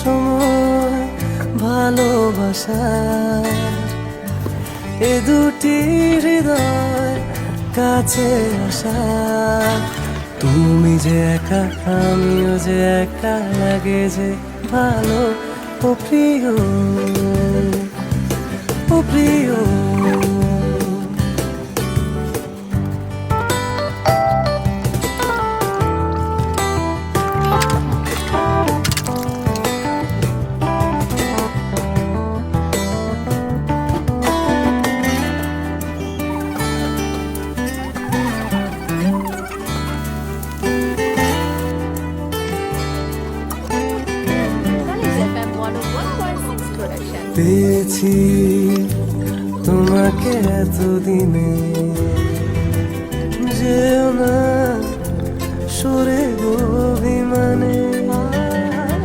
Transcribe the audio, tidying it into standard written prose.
সময় ভালোবাসার এ দুটি হৃদয় কাছে আসা। তুমি যে একা আমিও যে একা, লাগে যে ভালো ও প্রিয়, ও প্রিয়। College FM 101.6 production. পেয়েছি তোমাকে এতদিনে, যেও না সরে গো অভিমানে।